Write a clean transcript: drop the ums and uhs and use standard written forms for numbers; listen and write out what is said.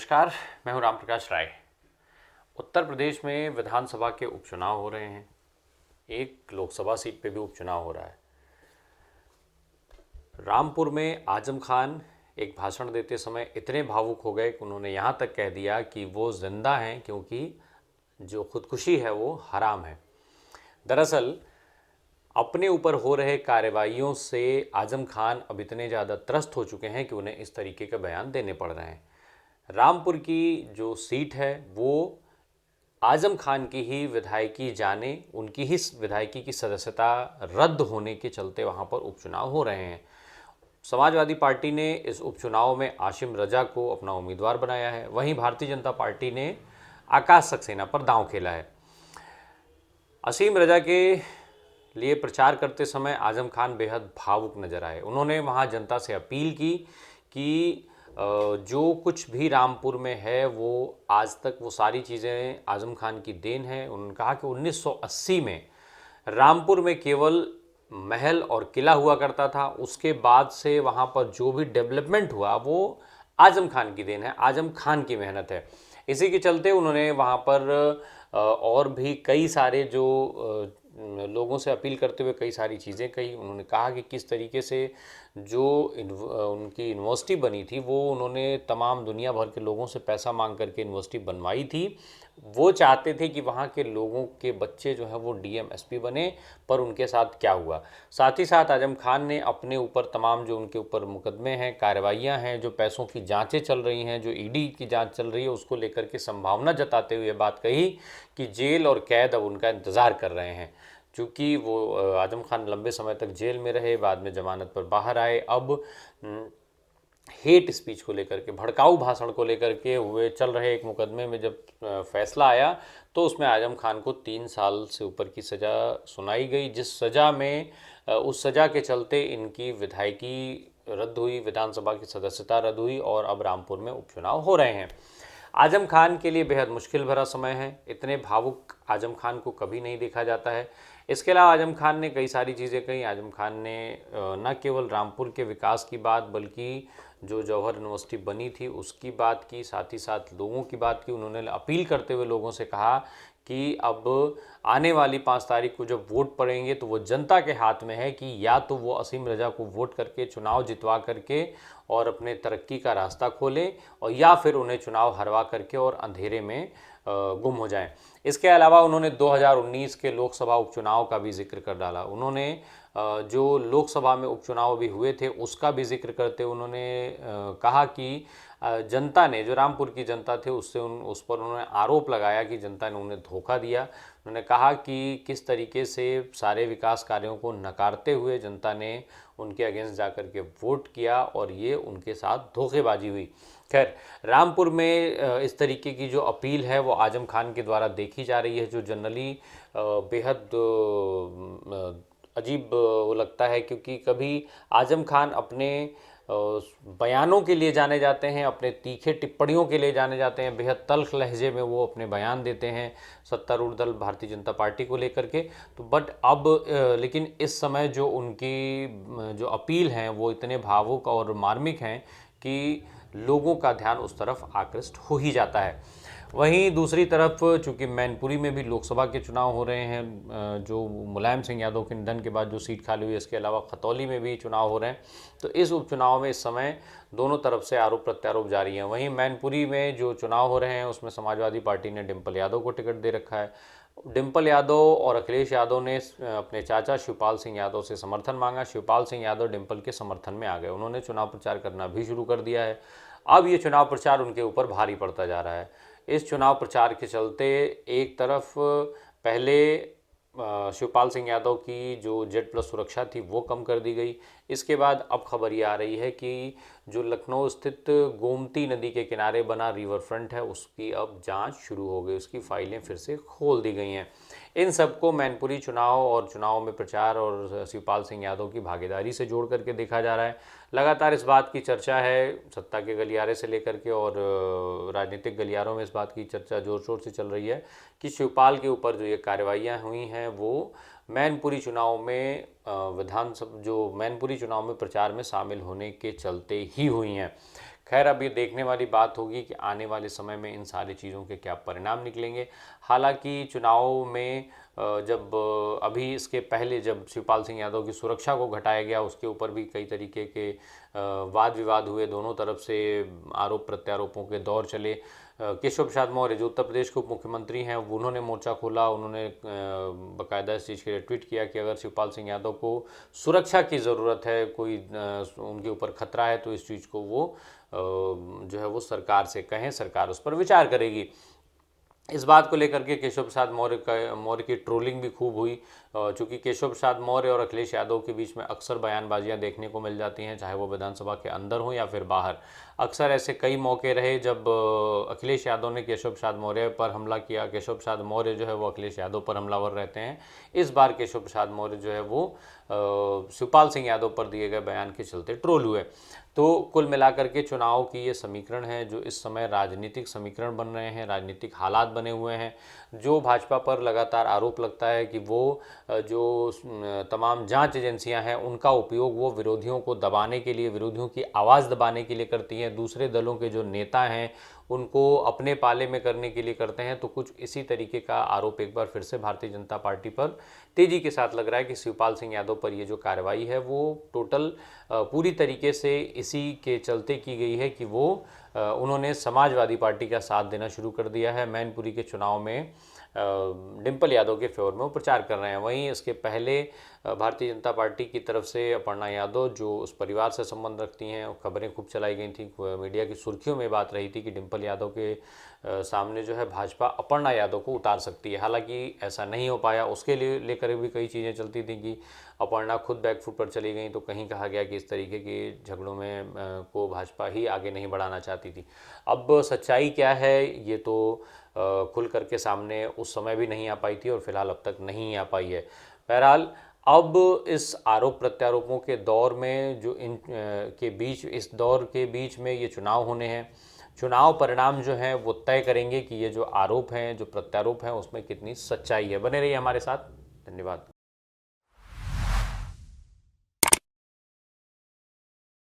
नमस्कार। मैं हूं राम प्रकाश राय। उत्तर प्रदेश में विधानसभा के उपचुनाव हो रहे हैं। एक लोकसभा सीट पे भी उपचुनाव हो रहा है। रामपुर में आजम खान एक भाषण देते समय इतने भावुक हो गए कि उन्होंने यहाँ तक कह दिया कि वो जिंदा हैं क्योंकि जो खुदकुशी है वो हराम है। दरअसल अपने ऊपर हो रहे कार्रवाइयों से आजम खान अब इतने ज़्यादा त्रस्त हो चुके हैं कि उन्हें इस तरीके के बयान देने पड़ रहे हैं। रामपुर की जो सीट है वो आजम खान की ही विधायकी जाने, उनकी ही विधायकी की सदस्यता रद्द होने के चलते वहाँ पर उपचुनाव हो रहे हैं। समाजवादी पार्टी ने इस उपचुनाव में आशिम रजा को अपना उम्मीदवार बनाया है। वहीं भारतीय जनता पार्टी ने आकाश सक्सेना पर दांव खेला है। असीम रजा के लिए प्रचार करते समय आजम खान बेहद भावुक नजर आए। उन्होंने वहाँ जनता से अपील की कि जो कुछ भी रामपुर में है वो आज तक वो सारी चीज़ें आजम खान की देन है। उन्होंने कहा कि 1980 में रामपुर में केवल महल और किला हुआ करता था, उसके बाद से वहाँ पर जो भी डेवलपमेंट हुआ वो आजम खान की देन है, आजम खान की मेहनत है। इसी के चलते उन्होंने वहाँ पर और भी कई सारे जो लोगों से अपील करते हुए कई सारी चीज़ें कही। उन्होंने कहा कि किस तरीके से जो उनकी यूनिवर्सिटी बनी थी वो उन्होंने तमाम दुनिया भर के लोगों से पैसा मांग करके यूनिवर्सिटी बनवाई थी। वो चाहते थे कि वहाँ के लोगों के बच्चे जो हैं वो डीएम एसपी बने, पर उनके साथ क्या हुआ। साथ ही साथ आजम खान ने अपने ऊपर तमाम जो उनके ऊपर मुकदमे हैं, कार्रवाइयाँ हैं, जो पैसों की जांचें चल रही हैं, जो ईडी की जांच चल रही है, उसको लेकर के संभावना जताते हुए बात कही कि जेल और कैद अब उनका इंतज़ार कर रहे हैं। चूँकि वो आजम खान लंबे समय तक जेल में रहे, बाद में जमानत पर बाहर आए। अब हेट स्पीच को लेकर के, भड़काऊ भाषण को लेकर के हुए चल रहे एक मुकदमे में जब फैसला आया तो उसमें आजम खान को 3 साल से ऊपर की सज़ा सुनाई गई, जिस सज़ा में उस सज़ा के चलते इनकी विधायकी रद्द हुई, विधानसभा की सदस्यता रद्द हुई और अब रामपुर में उपचुनाव हो रहे हैं। आजम खान के लिए बेहद मुश्किल भरा समय है। इतने भावुक आजम खान को कभी नहीं देखा जाता है। इसके अलावा आजम खान ने कई सारी चीज़ें कही। आजम खान ने न केवल रामपुर के विकास की बात बल्कि जो जौहर यूनिवर्सिटी बनी थी उसकी बात की, साथ ही साथ लोगों की बात की। उन्होंने अपील करते हुए लोगों से कहा कि अब आने वाली 5 तारीख को जब वोट पड़ेंगे तो वो जनता के हाथ में है कि या तो वो असीम रजा को वोट करके चुनाव जितवा करके और अपने तरक्की का रास्ता खोलें, और या फिर उन्हें चुनाव हरवा करके और अंधेरे में गुम हो जाएं। इसके अलावा उन्होंने 2019 के लोकसभा उपचुनाव का भी जिक्र कर डाला। उन्होंने जो लोकसभा में उपचुनाव भी हुए थे उसका भी जिक्र करते उन्होंने कहा कि जनता ने, जो रामपुर की जनता थे, उस पर उन्होंने आरोप लगाया कि जनता ने उन्हें धोखा दिया। उन्होंने कहा कि किस तरीके से सारे विकास कार्यों को नकारते हुए जनता ने उनके अगेंस्ट जाकर के वोट किया और ये उनके साथ धोखेबाजी हुई। खैर, रामपुर में इस तरीके की जो अपील है वो आजम खान के द्वारा देखी जा रही है, जो जनरली बेहद अजीब वो लगता है, क्योंकि कभी आजम खान अपने बयानों के लिए जाने जाते हैं, अपने तीखे टिप्पणियों के लिए जाने जाते हैं, बेहद तल्ख लहजे में वो अपने बयान देते हैं सत्तारूढ़ दल भारतीय जनता पार्टी को लेकर के। तो बट अब लेकिन इस समय जो उनकी जो अपील हैं वो इतने भावुक और मार्मिक हैं कि लोगों का ध्यान उस तरफ आकृष्ट हो ही जाता है। वहीं दूसरी तरफ चूंकि मैनपुरी में भी लोकसभा के चुनाव हो रहे हैं, जो मुलायम सिंह यादव के निधन के बाद जो सीट खाली हुई, इसके अलावा खतौली में भी चुनाव हो रहे हैं, तो इस उपचुनाव में इस समय दोनों तरफ से आरोप प्रत्यारोप जारी हैं। वहीं मैनपुरी में जो चुनाव हो रहे हैं उसमें समाजवादी पार्टी ने डिम्पल यादव को टिकट दे रखा है। डिम्पल यादव और अखिलेश यादव ने अपने चाचा शिवपाल सिंह यादव से समर्थन मांगा। शिवपाल सिंह यादव डिम्पल के समर्थन में आ गए, उन्होंने चुनाव प्रचार करना भी शुरू कर दिया है। अब ये चुनाव प्रचार उनके ऊपर भारी पड़ता जा रहा है। इस चुनाव प्रचार के चलते एक तरफ पहले शिवपाल सिंह यादव की जो जेड+ सुरक्षा थी वो कम कर दी गई। इसके बाद अब खबर ये आ रही है कि जो लखनऊ स्थित गोमती नदी के किनारे बना रिवर फ्रंट है उसकी अब जांच शुरू हो गई, उसकी फाइलें फिर से खोल दी गई हैं। इन सबको मैनपुरी चुनाव और चुनाव में प्रचार और शिवपाल सिंह यादव की भागीदारी से जोड़ करके देखा जा रहा है। लगातार इस बात की चर्चा है, सत्ता के गलियारे से लेकर के और राजनीतिक गलियारों में इस बात की चर्चा जोर शोर से चल रही है कि शिवपाल के ऊपर जो ये कार्रवाइयाँ हुई हैं वो मैनपुरी चुनाव में मैनपुरी चुनाव में प्रचार में शामिल होने के चलते ही हुई हैं। खैर अब ये देखने वाली बात होगी कि आने वाले समय में इन सारी चीज़ों के क्या परिणाम निकलेंगे। हालांकि चुनाव में जब अभी इसके पहले जब शिवपाल सिंह यादव की सुरक्षा को घटाया गया, उसके ऊपर भी कई तरीके के वाद विवाद हुए, दोनों तरफ से आरोप प्रत्यारोपों के दौर चले। केशव प्रसाद मौर्य जो उत्तर प्रदेश के उप मुख्यमंत्री हैं, उन्होंने मोर्चा खोला, उन्होंने बाकायदा इस चीज़ के लिए ट्वीट किया कि अगर शिवपाल सिंह यादव को सुरक्षा की ज़रूरत है, कोई उनके ऊपर खतरा है, तो इस चीज़ को वो जो है वो सरकार से कहें, सरकार उस पर विचार करेगी। इस बात को लेकर के केशव प्रसाद मौर्य की ट्रोलिंग भी खूब हुई, चूँकि केशव प्रसाद मौर्य और अखिलेश यादव के बीच में अक्सर बयानबाजियां देखने को मिल जाती हैं, चाहे वो विधानसभा के अंदर हो या फिर बाहर। अक्सर ऐसे कई मौके रहे जब अखिलेश यादव ने केशव प्रसाद मौर्य पर हमला किया, केशव प्रसाद मौर्य जो है वो अखिलेश यादव पर हमलावर रहते हैं। इस बार केशव प्रसाद मौर्य जो है वो शिवपाल सिंह यादव पर दिए गए बयान के चलते ट्रोल हुए। तो कुल मिलाकर के चुनाव की ये समीकरण है जो इस समय राजनीतिक समीकरण बन रहे हैं, राजनीतिक हालात बने हुए हैं। जो भाजपा पर लगातार आरोप लगता है कि वो जो तमाम जांच एजेंसियां हैं उनका उपयोग वो विरोधियों को दबाने के लिए, विरोधियों की आवाज़ दबाने के लिए करती हैं, दूसरे दलों के जो नेता हैं उनको अपने पाले में करने के लिए करते हैं। तो कुछ इसी तरीके का आरोप एक बार फिर से भारतीय जनता पार्टी पर तेज़ी के साथ लग रहा है कि शिवपाल सिंह यादव पर ये जो कार्रवाई है वो टोटल पूरी तरीके से इसी के चलते की गई है कि वो उन्होंने समाजवादी पार्टी का साथ देना शुरू कर दिया है। मैनपुरी के चुनाव में डिम्पल यादव के फेवर में वो प्रचार कर रहे हैं। वहीं इसके पहले भारतीय जनता पार्टी की तरफ से अपर्णा यादव जो उस परिवार से संबंध रखती हैं, खबरें खूब चलाई गई थी, मीडिया की सुर्खियों में बात रही थी कि डिम्पल यादव के सामने जो है भाजपा अपर्णा यादव को उतार सकती है। हालांकि ऐसा नहीं हो पाया, उसके लिए लेकर भी कई चीज़ें चलती थी कि अपर्णा खुद बैकफुट पर चली गई, तो कहीं कहा गया कि इस तरीके के झगड़ों में को भाजपा ही आगे नहीं बढ़ाना चाहती थी। अब सच्चाई क्या है ये तो खुल करके सामने उस समय भी नहीं आ पाई थी और फिलहाल अब तक नहीं आ पाई है। बहरहाल अब इस आरोप प्रत्यारोपों के दौर में जो के बीच, इस दौर के बीच में ये चुनाव होने हैं, चुनाव परिणाम जो हैं वो तय करेंगे कि ये जो आरोप हैं, जो प्रत्यारोप हैं, उसमें कितनी सच्चाई है। बने रहिए हमारे साथ। धन्यवाद।